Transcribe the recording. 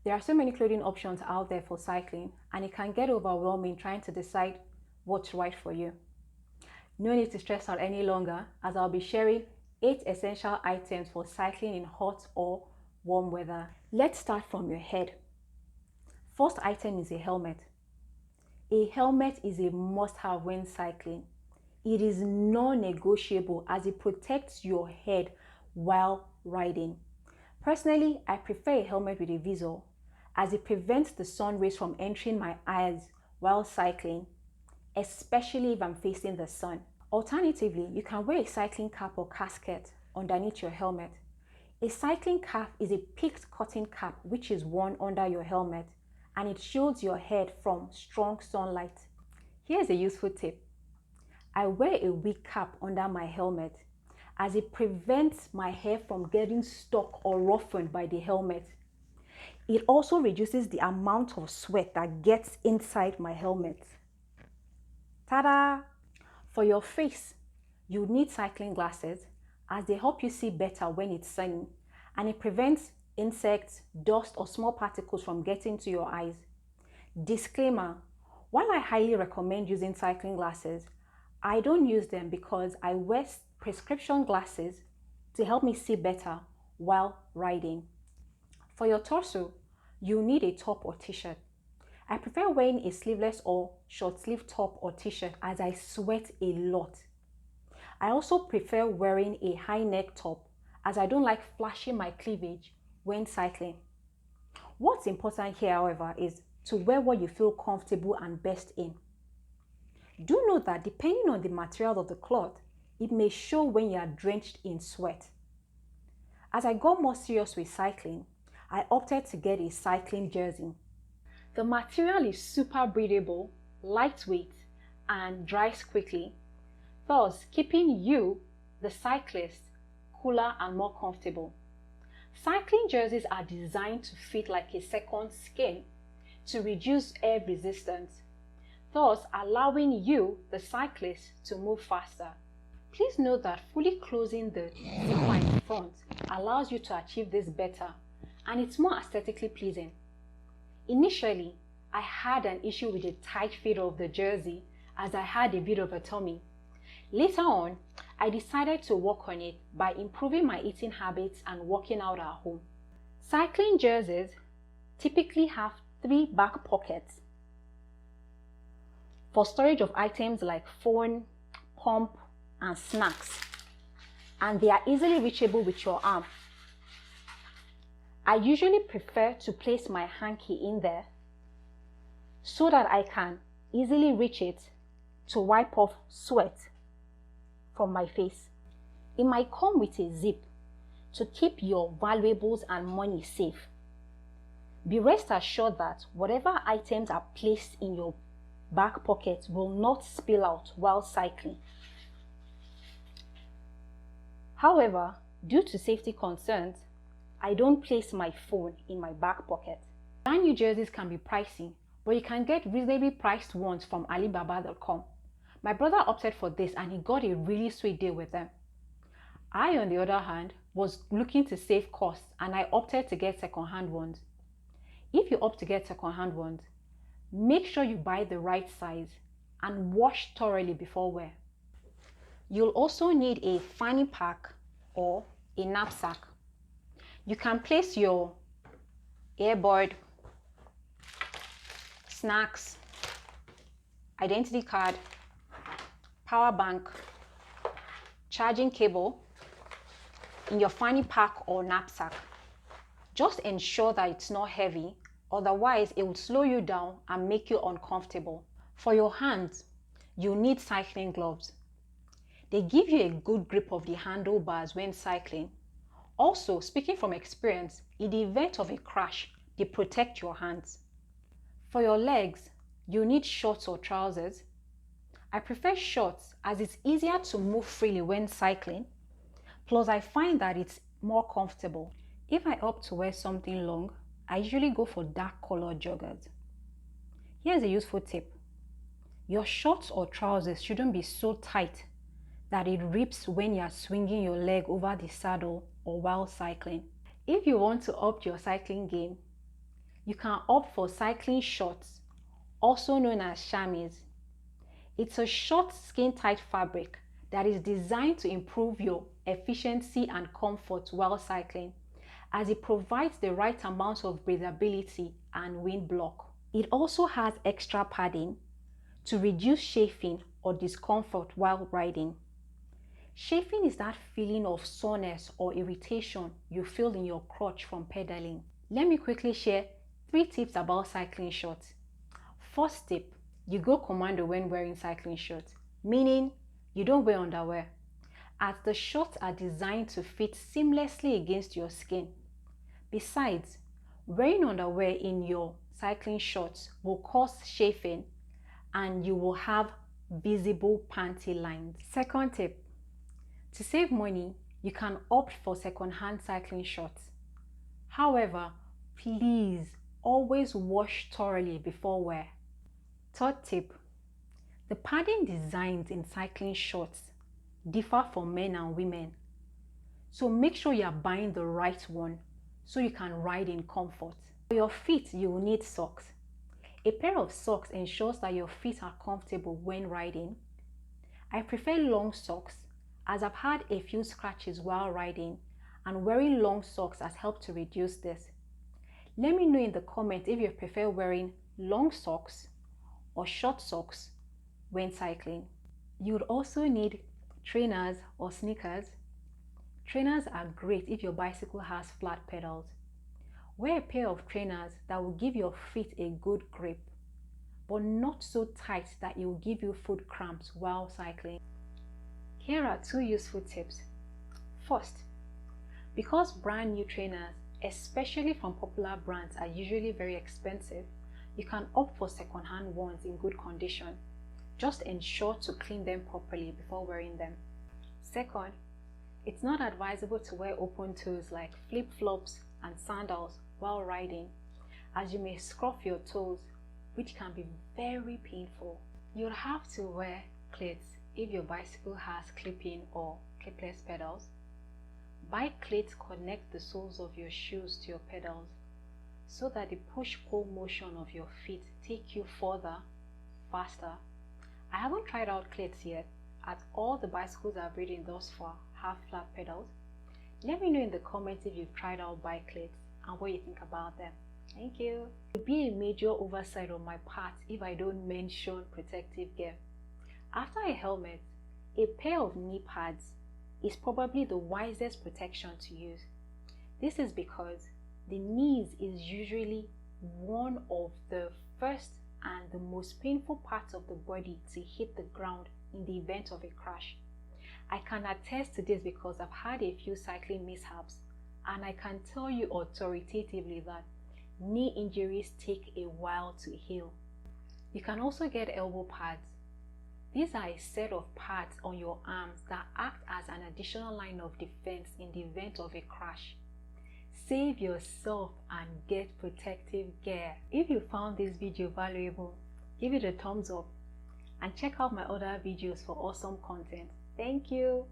There are so many clothing options out there for cycling, and it can get overwhelming trying to decide what's right for you. No need to stress out any longer, as I'll be sharing 8 essential items for cycling in hot or warm weather. Let's start from your head. First item is a helmet. A helmet is a must-have when cycling. It is non-negotiable as it protects your head while riding. Personally, I prefer a helmet with a visor as it prevents the sun rays from entering my eyes while cycling, especially if I'm facing the sun. Alternatively, you can wear a cycling cap or casket underneath your helmet. A cycling cap is a peaked cotton cap which is worn under your helmet, and it shields your head from strong sunlight. Here's a useful tip. I wear a wig cap under my helmet as it prevents my hair from getting stuck or roughened by the helmet. It also reduces the amount of sweat that gets inside my helmet. Ta-da! For your face, you need cycling glasses as they help you see better when it's sunny, and it prevents insects, dust, or small particles from getting to your eyes. Disclaimer, while I highly recommend using cycling glasses, I don't use them because I wear prescription glasses to help me see better while riding. For your torso, you need a top or t-shirt. I prefer wearing a sleeveless or short sleeve top or t-shirt as I sweat a lot. I also prefer wearing a high neck top as I don't like flashing my cleavage when cycling. What's important here, however, is to wear what you feel comfortable and best in. Do note that depending on the material of the cloth, it may show when you are drenched in sweat. As I got more serious with cycling, I opted to get a cycling jersey. The material is super breathable, lightweight, and dries quickly, thus keeping you, the cyclist, cooler and more comfortable. Cycling jerseys are designed to fit like a second skin to reduce air resistance, thus allowing you, the cyclist, to move faster. Please note that fully closing the zipper in front allows you to achieve this better, and it's more aesthetically pleasing. Initially, I had an issue with the tight fit of the jersey as I had a bit of a tummy. Later on, I decided to work on it by improving my eating habits and working out at home. Cycling jerseys typically have 3 back pockets for storage of items like phone, pump, and snacks, and they are easily reachable with your arm. I usually prefer to place my hanky in there so that I can easily reach it to wipe off sweat from my face. It might come with a zip to keep your valuables and money safe. Be rest assured that whatever items are placed in your back pocket will not spill out while cycling. However, due to safety concerns, I don't place my phone in my back pocket. Brand new jerseys can be pricey, but you can get reasonably priced ones from Alibaba.com. My brother opted for this and he got a really sweet deal with them. I, on the other hand, was looking to save costs and I opted to get second-hand ones. If you opt to get second-hand ones, make sure you buy the right size and wash thoroughly before wear. You'll also need a fanny pack or a knapsack. You can place your earbud, snacks, identity card, power bank, charging cable in your fanny pack or knapsack. Just ensure that it's not heavy, otherwise it will slow you down and make you uncomfortable. For your hands, you need cycling gloves. They give you a good grip of the handlebars when cycling. Also, speaking from experience, in the event of a crash, they protect your hands. For your legs, you need shorts or trousers. I prefer shorts as it's easier to move freely when cycling, plus I find that it's more comfortable. If I opt to wear something long, I usually go for dark colored joggers. Here's a useful tip. Your shorts or trousers shouldn't be so tight that it rips when you're swinging your leg over the saddle or while cycling. If you want to up your cycling game, you can opt for cycling shorts, also known as chamois. It's a short skin-tight fabric that is designed to improve your efficiency and comfort while cycling, as it provides the right amount of breathability and wind block. It also has extra padding to reduce chafing or discomfort while riding. Chafing is that feeling of soreness or irritation you feel in your crotch from pedaling. Let me quickly share 3 tips about cycling shorts. First tip, you go commando when wearing cycling shorts, meaning you don't wear underwear, as the shorts are designed to fit seamlessly against your skin. Besides, wearing underwear in your cycling shorts will cause chafing and you will have visible panty lines. Second tip, to save money, you can opt for second-hand cycling shorts. However, please always wash thoroughly before wear. Third tip, the padding designs in cycling shorts differ for men and women. So make sure you are buying the right one so you can ride in comfort. For your feet, you will need socks. A pair of socks ensures that your feet are comfortable when riding. I prefer long socks as I've had a few scratches while riding, and wearing long socks has helped to reduce this. Let me know in the comments if you prefer wearing long socks or short socks when cycling. You would also need trainers or sneakers. Trainers are great if your bicycle has flat pedals. Wear a pair of trainers that will give your feet a good grip, but not so tight that it will give you foot cramps while cycling. Here are 2 useful tips. First, because brand new trainers, especially from popular brands, are usually very expensive, you can opt for second-hand ones in good condition. Just ensure to clean them properly before wearing them. Second, it's not advisable to wear open toes like flip-flops and sandals while riding, as you may scruff your toes, which can be very painful. You'll have to wear cleats if your bicycle has clip-in or clipless pedals. Buy cleats connect the soles of your shoes to your pedals so that the push-pull motion of your feet take you further, faster. I haven't tried out cleats yet, as all the bicycles I've ridden thus far have flat pedals. Let me know in the comments if you've tried out bike cleats and what you think about them. Thank you. It would be a major oversight on my part if I don't mention protective gear. After a helmet, a pair of knee pads is probably the wisest protection to use. This is because the knees is usually one of the first and the most painful parts of the body to hit the ground in the event of a crash. I can attest to this because I've had a few cycling mishaps, and I can tell you authoritatively that knee injuries take a while to heal. You can also get elbow pads. These are a set of pads on your arms that act as an additional line of defense in the event of a crash. Save yourself and get protective gear. If you found this video valuable, give it a thumbs up and check out my other videos for awesome content. Thank you.